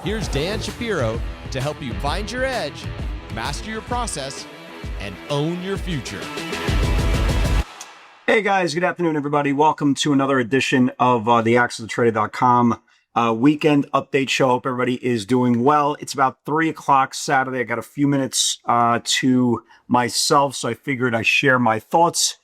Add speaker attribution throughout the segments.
Speaker 1: Here's Dan Shapiro to help you find your edge, master your process, and own your future.
Speaker 2: Hey guys, good afternoon everybody. Welcome to another edition of the AccessToTrader.com weekend update show. Hope everybody is doing well. It's about 3 o'clock Saturday. I got a few minutes to myself, so I figured I'd share my thoughts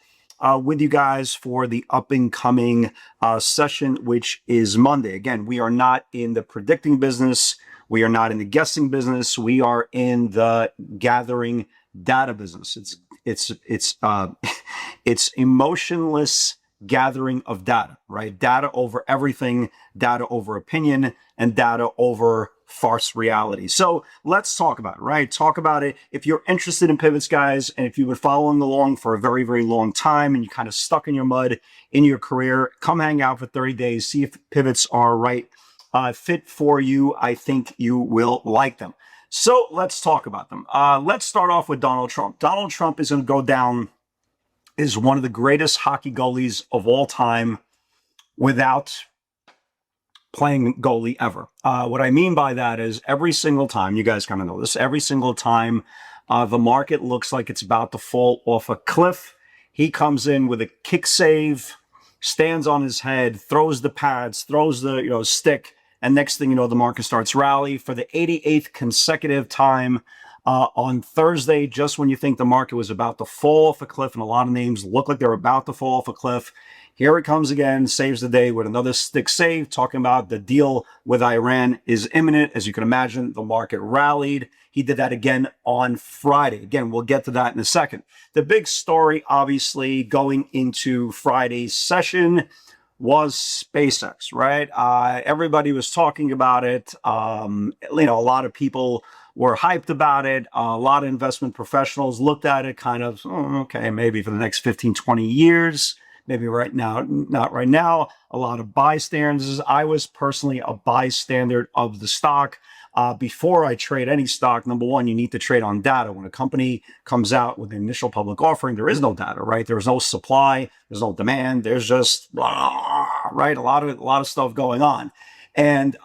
Speaker 2: with you guys for the up and coming session, which is Monday. Again, we are not in the predicting business. We are not in the guessing business. We are in the gathering data business. It's emotionless gathering of data, right? Data over everything, data over opinion, and data over farce reality. So let's talk about it, right? Talk about it. If you're interested in pivots, guys, and if you've been following along for a very, very long time and you're kind of stuck in your mud in your career, come hang out for 30 days, see if pivots are right fit for you. I think you will like them. So let's talk about them. Let's start off with Donald Trump. Donald Trump is going to go down as one of the greatest hockey goalies of all time without playing goalie ever. What I mean by that is every single time, you guys kind of know this, every single time the market looks like it's about to fall off a cliff, he comes in with a kick save, stands on his head, throws the pads, throws the stick, and next thing you know, the market starts rally for the 88th consecutive time on Thursday, just when you think the market was about to fall off a cliff, and a lot of names look like they're about to fall off a cliff. Here it comes again, saves the day with another stick save, talking about the deal with Iran is imminent. As you can imagine, the market rallied. He did that again on Friday. Again, we'll get to that in a second. The big story, obviously, going into Friday's session was SpaceX, right? Everybody was talking about it. A lot of people were hyped about it. A lot of investment professionals looked at it kind of, okay, maybe for the next 15, 20 years. Maybe right now, not right now. A lot of bystanders. I was personally a bystander of the stock. Before I trade any stock, number one, you need to trade on data. When a company comes out with an initial public offering, there is no data, right? There's no supply, there's no demand, there's just right, a lot of stuff going on. And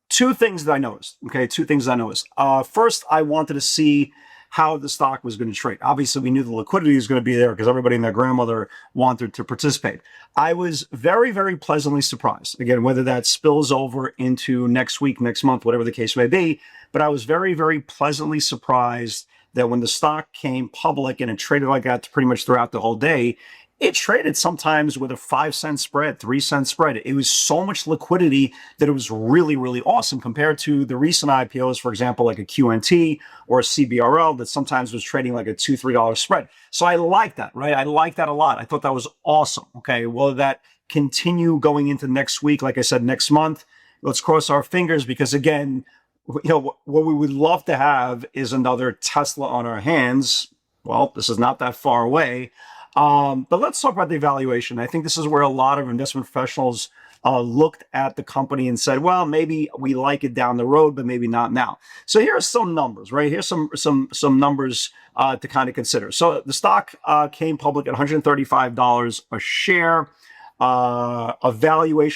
Speaker 2: two things that I noticed. Okay, two things I noticed. First, I wanted to see how the stock was going to trade. Obviously, we knew the liquidity was going to be there because everybody and their grandmother wanted to participate. I was very, very pleasantly surprised. Again, whether that spills over into next week, next month, whatever the case may be, but I was very, very pleasantly surprised that when the stock came public and it traded like that pretty much throughout the whole day, it traded sometimes with a 5-cent spread, 3-cent spread. It was so much liquidity that it was really, really awesome compared to the recent IPOs, for example, like a QNT or a CBRL that sometimes was trading like a $2, $3 spread. So I like that, right? I like that a lot. I thought that was awesome. Okay, will that continue going into next week? Like I said, next month, let's cross our fingers because again, what we would love to have is another Tesla on our hands. Well, this is not that far away. But let's talk about the evaluation. I think this is where a lot of investment professionals looked at the company and said, well, maybe we like it down the road, but maybe not now. So here are some numbers, right? Here's some numbers to kind of consider. So the stock came public at $135 a share,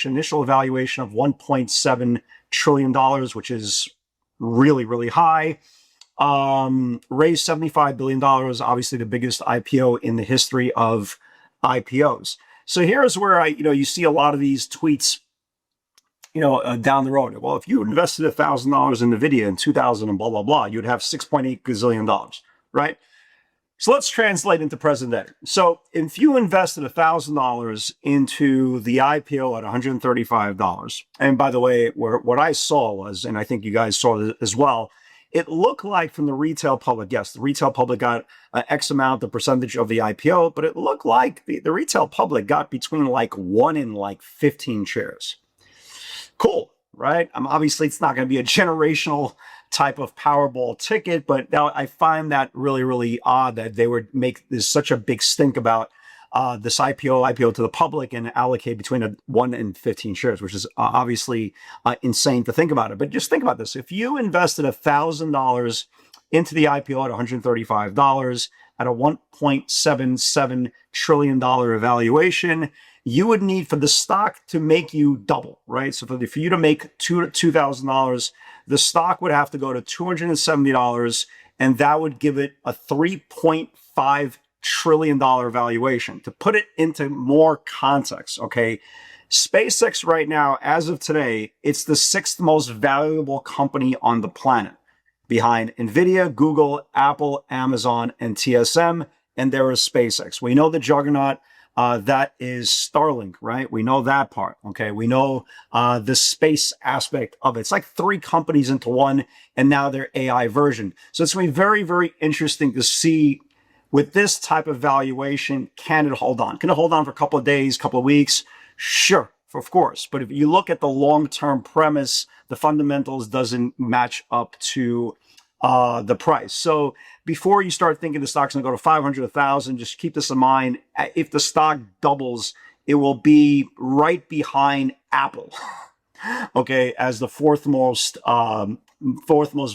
Speaker 2: initial evaluation of $1.7 trillion, which is really, really high. Raised $75 billion, obviously the biggest IPO in the history of IPOs. So here's where you see a lot of these tweets, down the road. Well, if you invested $1,000 in NVIDIA in 2000 and blah, blah, blah, you'd have $6.8 gazillion, right? So let's translate into present day. So if you invested $1,000 into the IPO at $135, and by the way, what I saw was, and I think you guys saw it as well, it looked like from the retail public, yes, the retail public got X amount, the percentage of the IPO, but it looked like the retail public got between like 1 and like 15 shares. Cool, right? Obviously, it's not going to be a generational type of Powerball ticket, but now I find that really, really odd that they would make this such a big stink about this IPO to the public and allocate between 1 and 15 shares, which is obviously insane to think about it. But just think about this. If you invested $1,000 into the IPO at $135 at a $1.77 trillion evaluation, you would need for the stock to make you double, right? So for you to make $2,000, the stock would have to go to $270, and that would give it a $3.5 trillion valuation. To put it into more context, okay, SpaceX right now, as of today, it's the 6th most valuable company on the planet, behind NVIDIA, Google, Apple, Amazon, and TSM, and there is SpaceX. We know the juggernaut that is Starlink, right? We know that part, okay? We know the space aspect of it. It's like 3 companies into one, and now their AI version. So it's going to be very, very interesting to see with this type of valuation, can it hold on? Can it hold on for a couple of days, couple of weeks? Sure, of course. But if you look at the long-term premise, the fundamentals doesn't match up to the price. So before you start thinking the stock's going to go to 500, 1,000, just keep this in mind. If the stock doubles, it will be right behind Apple, okay, as the fourth most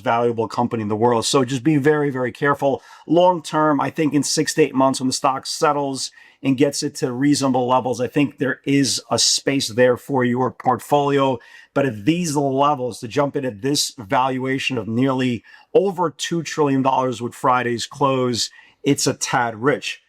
Speaker 2: valuable company in the world. So just be very, very careful. Long term, I think in 6 to 8 months when the stock settles and gets it to reasonable levels, I think there is a space there for your portfolio. But at these levels, to jump in at this valuation of nearly over $2 trillion with Friday's close, it's a tad rich.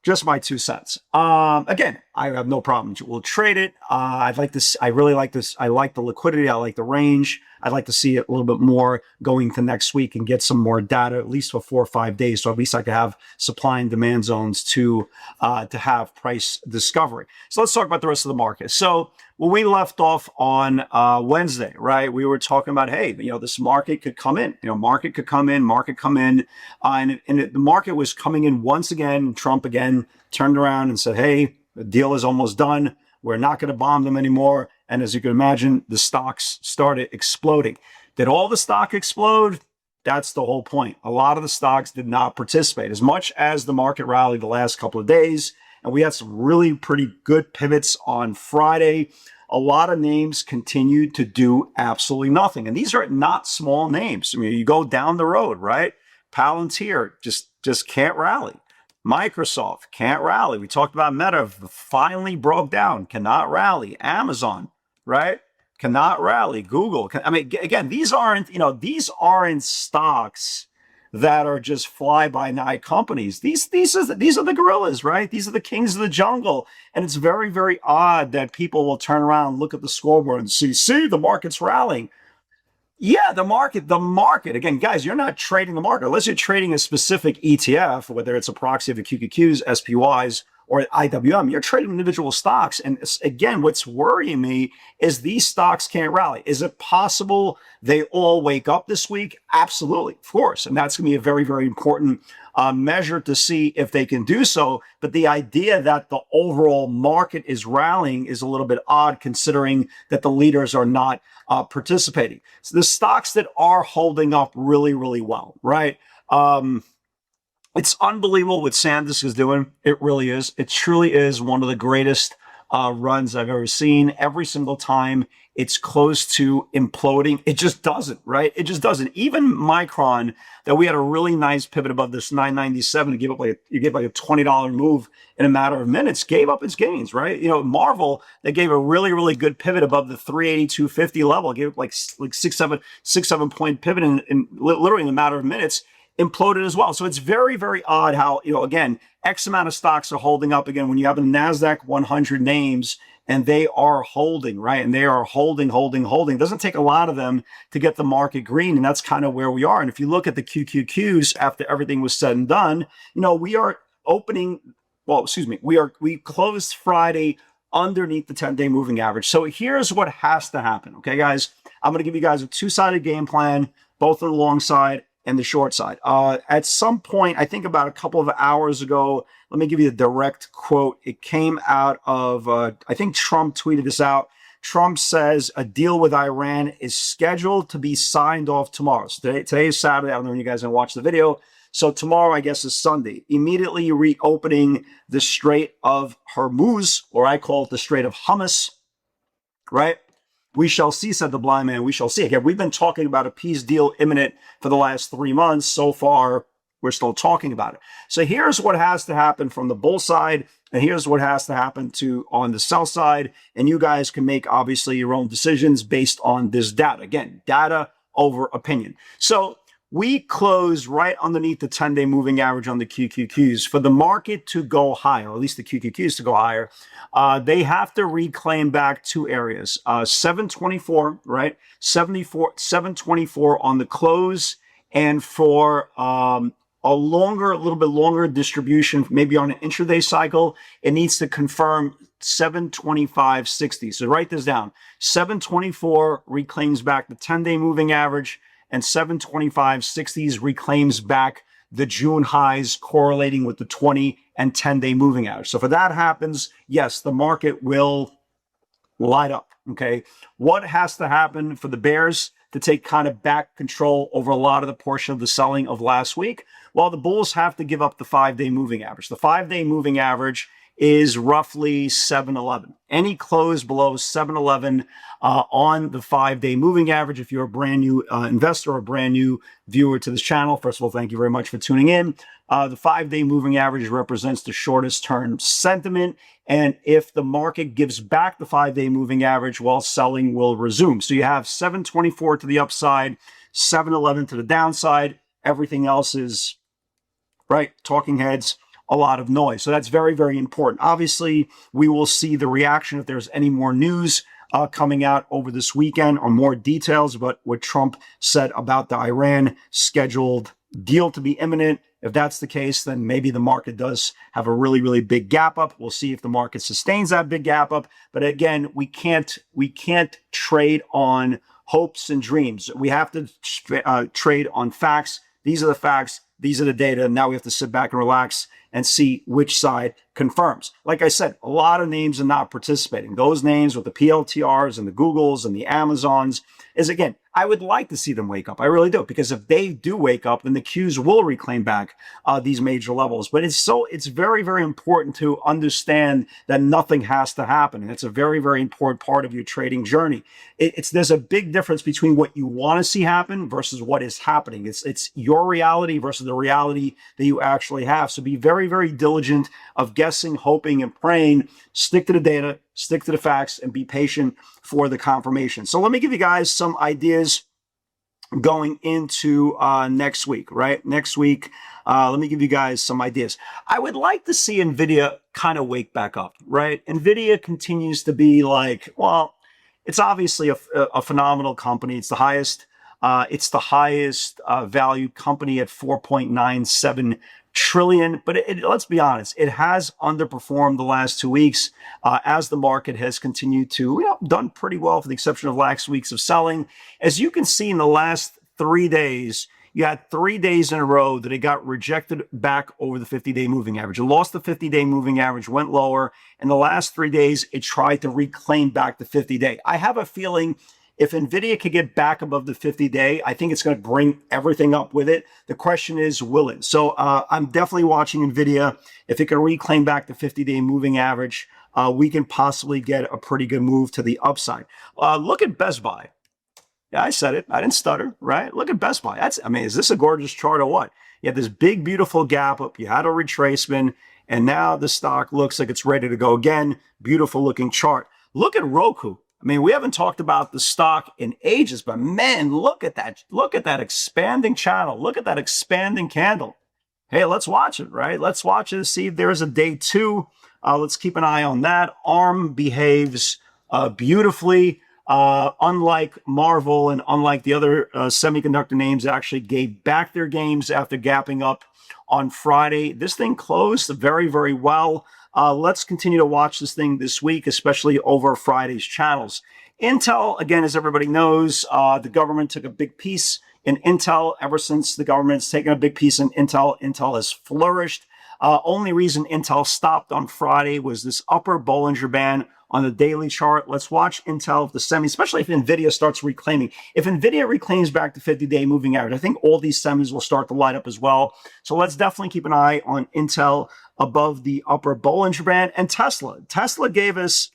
Speaker 2: Just my 2 cents. Again, I have no problem. We'll trade it. I'd like this. I really like this. I like the liquidity. I like the range. I'd like to see it a little bit more going to next week and get some more data, at least for 4 or 5 days. So at least I could have supply and demand zones to have price discovery. So let's talk about the rest of the market. So when we left off on Wednesday, right, we were talking about, hey, this market could come in. Market could come in, market come in. And the market was coming in once again. Trump again turned around and said, hey, the deal is almost done. We're not going to bomb them anymore. And as you can imagine, the stocks started exploding. Did all the stock explode? That's the whole point. A lot of the stocks did not participate. As much as the market rallied the last couple of days, and we had some really pretty good pivots on Friday, a lot of names continued to do absolutely nothing. And these are not small names. I mean, you go down the road, right? Palantir just can't rally. Microsoft can't rally. We talked about Meta, finally broke down, cannot rally. Amazon, right? Cannot rally. Google. Again, these aren't stocks that are just fly-by-night companies. These are the gorillas, right? These are the kings of the jungle. And it's very, very odd that people will turn around, look at the scoreboard and see, the market's rallying. Yeah, the market. Again, guys, you're not trading the market. Unless you're trading a specific ETF, whether it's a proxy of the QQQs, SPYs, or IWM, you're trading individual stocks. And again, what's worrying me is these stocks can't rally. Is it possible they all wake up this week? Absolutely, of course. And that's going to be a very, very important measure to see if they can do so. But the idea that the overall market is rallying is a little bit odd, considering that the leaders are not participating. So the stocks that are holding up really, really well, right? It's unbelievable what SanDisk is doing. It really is. It truly is one of the greatest runs I've ever seen. Every single time it's close to imploding, it just doesn't, right? It just doesn't. Even Micron, that we had a really nice pivot above this 997 to give up like a $20 move in a matter of minutes, gave up its gains, right? Marvel, they gave a really, really good pivot above the 382.50 level, gave up like 6-7 point pivot in literally in a matter of minutes, imploded as well. So it's very, very odd how, again, X amount of stocks are holding up again when you have the NASDAQ 100 names and they are holding, right? And they are holding. It doesn't take a lot of them to get the market green. And that's kind of where we are. And if you look at the QQQs after everything was said and done, we are opening, we closed Friday underneath the 10-day moving average. So here's what has to happen. Okay, guys, I'm going to give you guys a 2-sided game plan, both on the long side and the short side. At some point, I think about a couple of hours ago, let me give you a direct quote. It came out of, I think Trump tweeted this out. Trump says a deal with Iran is scheduled to be signed off tomorrow. So today is Saturday. I don't know when you guys are going to watch the video. So tomorrow, I guess, is Sunday. Immediately reopening the Strait of Hormuz, or I call it the Strait of Hummus, right? We shall see, said the blind man. We shall see. Again, we've been talking about a peace deal imminent for the last 3 months. So far, we're still talking about it. So here's what has to happen from the bull side, and here's what has to happen on the sell side. And you guys can make obviously your own decisions based on this data. Again, data over opinion. So we closed right underneath the 10-day moving average on the QQQs. For the market to go higher, or at least the QQQs to go higher, they have to reclaim back two areas. 724, right? 724 on the close, and for a little bit longer distribution, maybe on an intraday cycle, it needs to confirm 725.60. So write this down. 724 reclaims back the 10-day moving average, and 725.60s reclaims back the June highs correlating with the 20 and 10-day moving average. So if that happens, yes, the market will light up, okay? What has to happen for the bears to take kind of back control over a lot of the portion of the selling of last week? Well, the bulls have to give up the 5-day moving average. The 5-day moving average is roughly 711. Any close below 711 on the 5-day moving average. If you're a brand new investor or a brand new viewer to this channel, first of all, thank you very much for tuning in. The 5-day moving average represents the shortest term sentiment. And if the market gives back the 5-day moving average, well, selling will resume. So you have 724 to the upside, 711 to the downside. Everything else is, right, talking heads, a lot of noise. So that's very, very important. Obviously, we will see the reaction if there's any more news coming out over this weekend, or more details about what Trump said about the Iran scheduled deal to be imminent. If that's the case, then maybe the market does have a really, really big gap up. We'll see if the market sustains that big gap up. But again, we can't trade on hopes and dreams. We have to trade on facts. These are the facts. These are the data. Now we have to sit back and relax and see which side confirms. Like I said, a lot of names are not participating. Those names with the PLTRs and the Googles and the Amazons is, again, I would like to see them wake up. I really do, because if they do wake up, then the Qs will reclaim back these major levels. But it's very, very important to understand that nothing has to happen. And it's a very, very important part of your trading journey. There's a big difference between what you want to see happen versus what is happening. It's your reality versus the reality that you actually have. So be very, very diligent of guessing, hoping, and praying. Stick to the data, stick to the facts, and be patient for the confirmation. So let me give you guys some ideas going into next week, right? Next week, let me give you guys some ideas. I would like to see NVIDIA kind of wake back up, right? NVIDIA continues to be like, well, it's obviously a phenomenal company. It's the highest valued company at 4.97 trillion. But let's be honest, it has underperformed the last 2 weeks as the market has continued to, done pretty well, for the exception of last weeks of selling. As you can see in the last 3 days, you had 3 days in a row that it got rejected back over the 50-day moving average. It lost the 50-day moving average, went lower. In the last 3 days, it tried to reclaim back the 50-day. I have a feeling if NVIDIA could get back above the 50-day, I think it's going to bring everything up with it. The question is, will it? So I'm definitely watching NVIDIA. If it can reclaim back the 50-day moving average, we can possibly get a pretty good move to the upside. Look at Best Buy. Yeah, I said it. I didn't stutter, right? Look at Best Buy. Is this a gorgeous chart or what? You had this big, beautiful gap up. You had a retracement, and now the stock looks like it's ready to go again. Beautiful looking chart. Look at Roku. We haven't talked about the stock in ages, but man, look at that. Look at that expanding channel. Look at that expanding candle. Hey, let's watch it, right? Let's watch it to see if there's a day two. Let's keep an eye on that. ARM behaves beautifully. Unlike Marvel and unlike the other semiconductor names that actually gave back their gains after gapping up on Friday, this thing closed very, very well. Let's continue to watch this thing this week, especially over Friday's channels. Intel, again, as everybody knows, the government took a big piece in Intel. Ever since the government's taken a big piece in Intel, Intel has flourished. Only reason Intel stopped on Friday was this upper Bollinger Band on the daily chart. Let's watch Intel, the semi, especially if NVIDIA starts reclaiming. If NVIDIA reclaims back the 50-day moving average, I think all these semis will start to light up as well. So let's definitely keep an eye on Intel above the upper Bollinger Band. And Tesla. Tesla gave us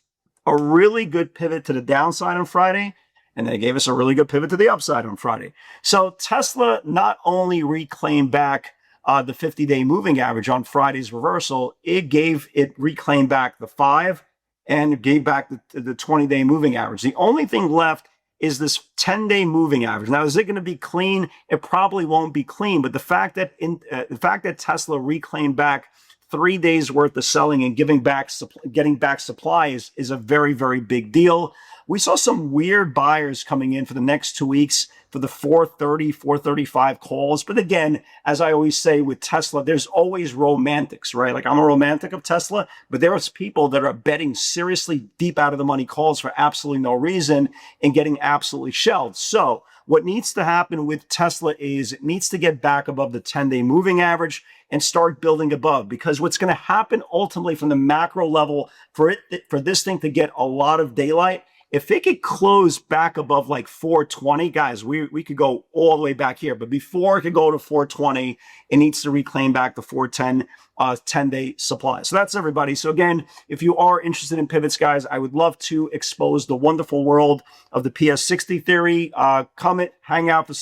Speaker 2: a really good pivot to the downside on Friday, and they gave us a really good pivot to the upside on Friday. So Tesla not only reclaimed back the 50-day moving average on Friday's reversal, it reclaimed back the 5 and gave back the 20-day moving average. The only thing left is this 10-day moving average. Now, is it going to be clean? It probably won't be clean, but the fact that Tesla reclaimed back 3 days worth of selling and getting back supply is a very, very big deal. We saw some weird buyers coming in for the next 2 weeks for the 430, 435 calls. But again, as I always say with Tesla, there's always romantics, right? Like, I'm a romantic of Tesla, but there's people that are betting seriously deep out of the money calls for absolutely no reason and getting absolutely shelled. So what needs to happen with Tesla is it needs to get back above the 10-day moving average and start building above, because what's going to happen ultimately from the macro level for this thing to get a lot of daylight, if it could close back above like 420, guys, we could go all the way back here. But before it could go to 420, it needs to reclaim back the 410 10-day supply. So that's everybody. So again, if you are interested in pivots, guys, I would love to expose the wonderful world of the PS60 theory. Hang out for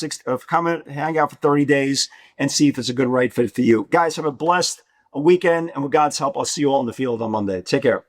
Speaker 2: 30 days and see if it's a good right fit for you. Guys, have a blessed weekend, and with God's help, I'll see you all in the field on Monday. Take care.